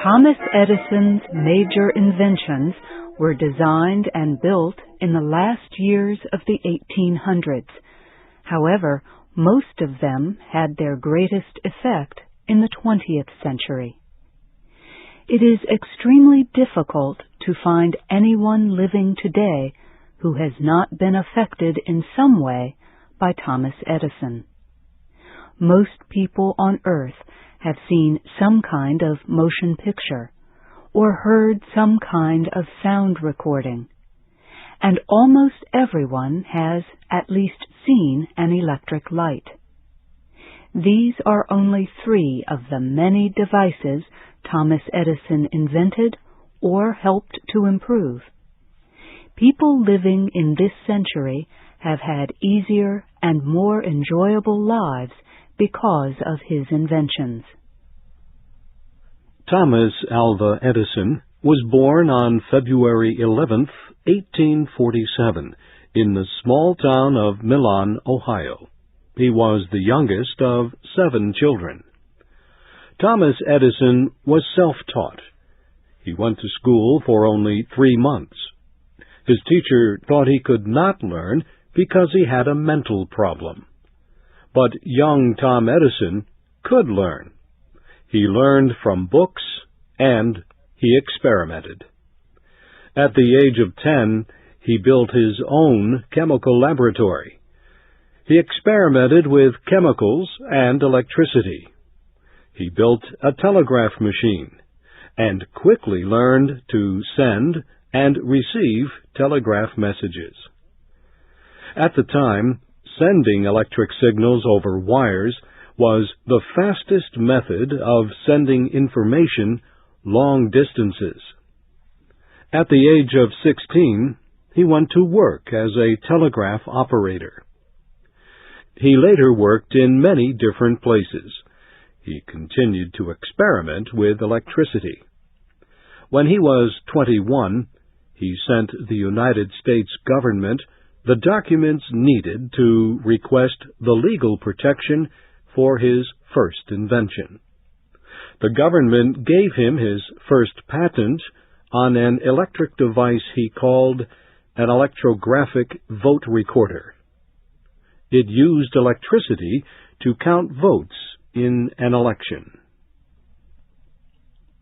Thomas Edison's major inventions were designed and built in the last years of the 1800s. However, most of them had their greatest effect in the 20th century. It is extremely difficult to find anyone living today who has not been affected in some way by Thomas Edison. Most people on Earth have seen some kind of motion picture or heard some kind of sound recording, and almost everyone has at least seen an electric light. These are only 3 of the many devices Thomas Edison invented or helped to improve. People living in this century have had easier and more enjoyable lives because of his inventions. Thomas Alva Edison was born on February 11, 1847, in the small town of Milan, Ohio. He was the youngest of 7 children. Thomas Edison was self-taught. He went to school for only 3 months. His teacher thought he could not learn because he had a mental problem. But young Tom Edison could learn. He learned from books, and he experimented. At the age of 10, he built his own chemical laboratory. He experimented with chemicals and electricity. He built a telegraph machine, and quickly learned to send and receive telegraph messages. At the time, sending electric signals over wires was the fastest method of sending information long distances. At the age of 16, he went to work as a telegraph operator. He later worked in many different places. He continued to experiment with electricity. When he was 21, he sent the United States government the documents needed to request the legal protection for his first invention. The government gave him his first patent on an electric device he called an electrographic vote recorder. It used electricity to count votes in an election.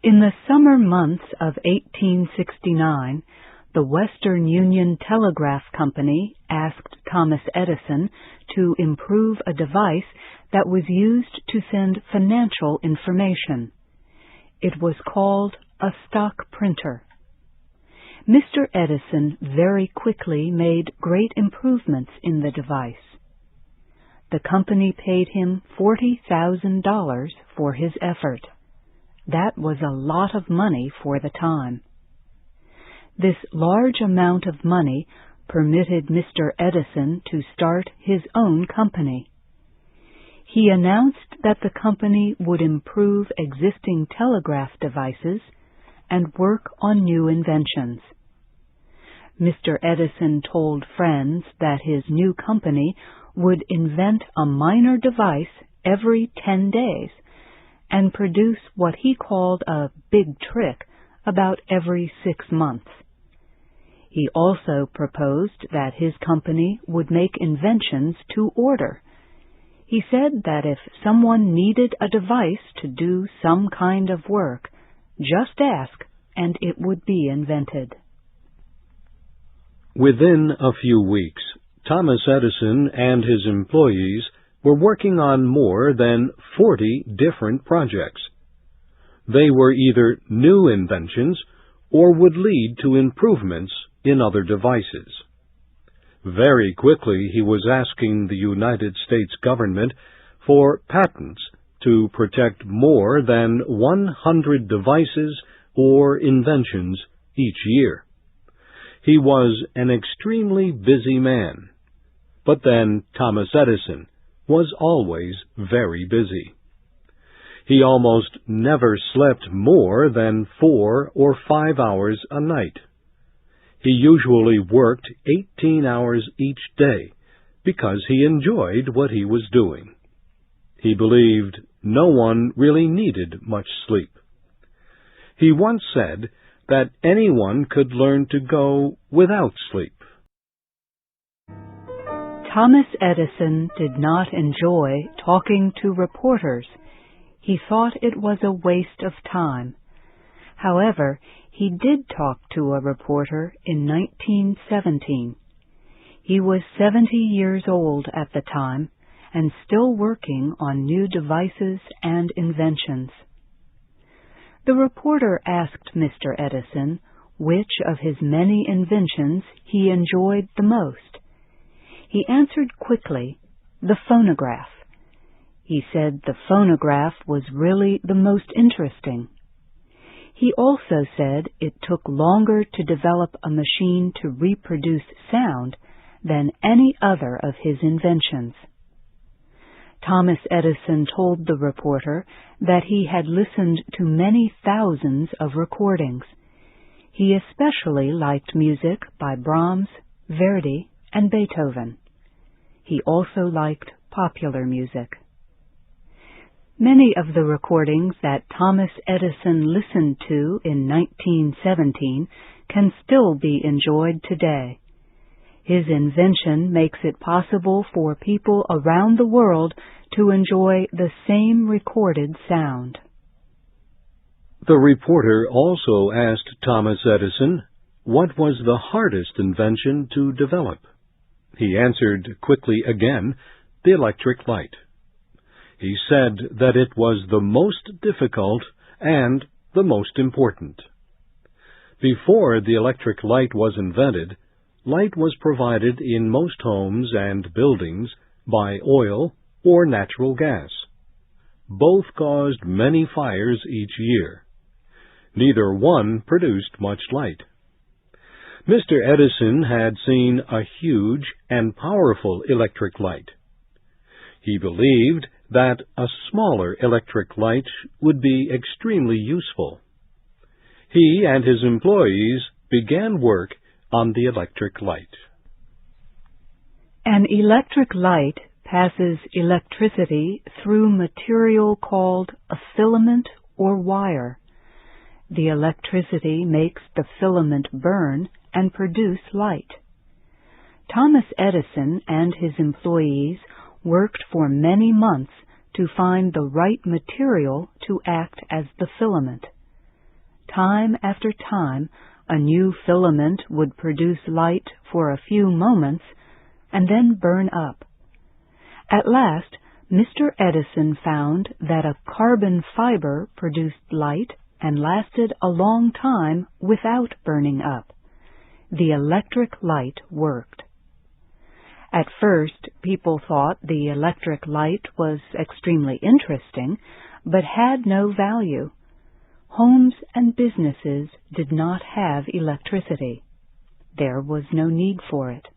In the summer months of 1869, the Western Union Telegraph Company asked Thomas Edison to improve a device that was used to send financial information. It was called a stock printer. Mr. Edison very quickly made great improvements in the device. The company paid him $40,000 for his effort. That was a lot of money for the time. This large amount of money permitted Mr. Edison to start his own company. He announced that the company would improve existing telegraph devices and work on new inventions. Mr. Edison told friends that his new company would invent a minor device every 10 days and produce what he called a big trick about every 6 months. He also proposed that his company would make inventions to order. He said that if someone needed a device to do some kind of work, just ask and it would be invented. Within a few weeks, Thomas Edison and his employees were working on more than 40 different projects. They were either new inventions or would lead to improvements in other devices. Very quickly he was asking the United States government for patents to protect more than 100 devices or inventions each year. He was an extremely busy man. But then Thomas Edison was always very busy. He almost never slept more than 4 or 5 hours a night. He usually worked 18 hours each day because he enjoyed what he was doing. He believed no one really needed much sleep. He once said that anyone could learn to go without sleep. Thomas Edison did not enjoy talking to reporters. He thought it was a waste of time. However, he did talk to a reporter in 1917. He was 70 years old at the time and still working on new devices and inventions. The reporter asked Mr. Edison which of his many inventions he enjoyed the most. He answered quickly, the phonograph. He said the phonograph was really the most interesting. He also said it took longer to develop a machine to reproduce sound than any other of his inventions. Thomas Edison told the reporter that he had listened to many thousands of recordings. He especially liked music by Brahms, Verdi, and Beethoven. He also liked popular music. Many of the recordings that Thomas Edison listened to in 1917 can still be enjoyed today. His invention makes it possible for people around the world to enjoy the same recorded sound. The reporter also asked Thomas Edison what was the hardest invention to develop. He answered quickly again, the electric light. He said that it was the most difficult and the most important. Before the electric light was invented, light was provided in most homes and buildings by oil or natural gas. Both caused many fires each year. Neither one produced much light. Mr. Edison had seen a huge and powerful electric light. He believed that a smaller electric light would be extremely useful. He and his employees began work on the electric light. An electric light passes electricity through material called a filament or wire. The electricity makes the filament burn and produce light. Thomas Edison and his employees worked for many months to find the right material to act as the filament. Time after time, a new filament would produce light for a few moments and then burn up. At last, Mr. Edison found that a carbon fiber produced light and lasted a long time without burning up. The electric light worked. At first, people thought the electric light was extremely interesting, but had no value. Homes and businesses did not have electricity. There was no need for it.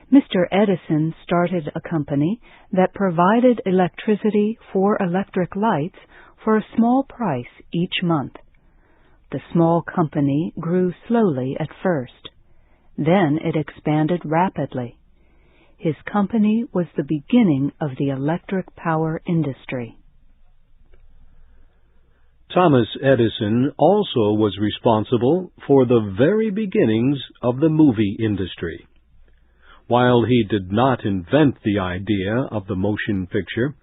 Mr. Edison started a company that provided electricity for electric lights for a small price each month. The small company grew slowly at first. Then it expanded rapidly. His company was the beginning of the electric power industry. Thomas Edison also was responsible for the very beginnings of the movie industry. While he did not invent the idea of the motion picture,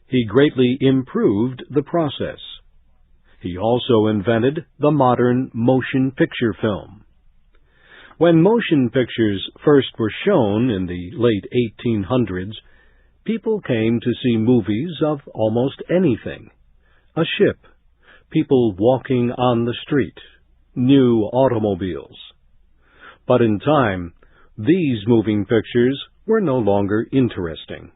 he greatly improved the process. He also invented the modern motion picture film. When motion pictures first were shown in the late 1800s, people came to see movies of almost anything. A ship, people walking on the street, new automobiles. But in time, these moving pictures were no longer interesting.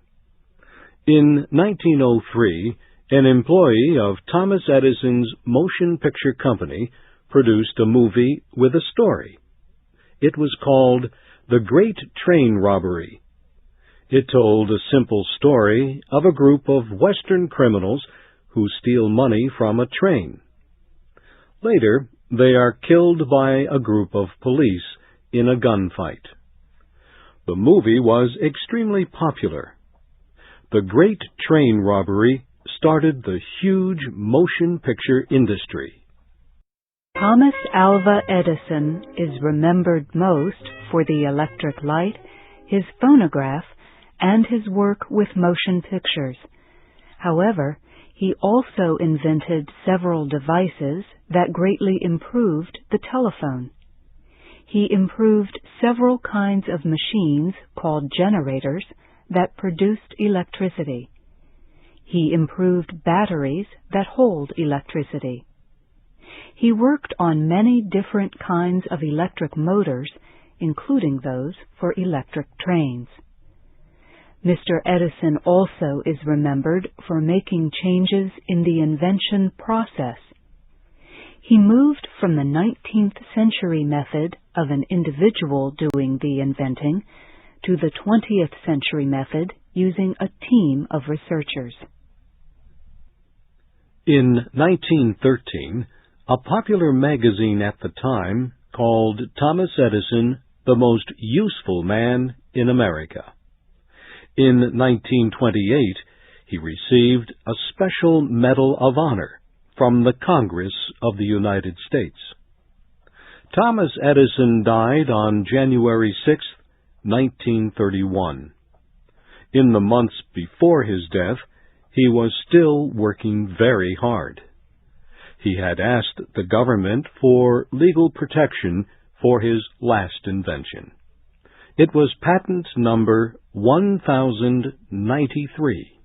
In 1903, an employee of Thomas Edison's motion picture company produced a movie with a story. It was called The Great Train Robbery. It told a simple story of a group of Western criminals who steal money from a train. Later, they are killed by a group of police in a gunfight. The movie was extremely popular. The Great Train Robbery started the huge motion picture industry. Thomas Alva Edison is remembered most for the electric light, his phonograph, and his work with motion pictures. However, he also invented several devices that greatly improved the telephone. He improved several kinds of machines called generators that produced electricity. He improved batteries that hold electricity. He worked on many different kinds of electric motors, including those for electric trains. Mr. Edison also is remembered for making changes in the invention process. He moved from the 19th century method of an individual doing the inventing to the 20th century method using a team of researchers. In 1913, a popular magazine at the time called Thomas Edison the most useful man in America. In 1928, he received a special Medal of Honor from the Congress of the United States. Thomas Edison died on January 6, 1931. In the months before his death, he was still working very hard. He had asked the government for legal protection for his last invention. It was patent number 1093.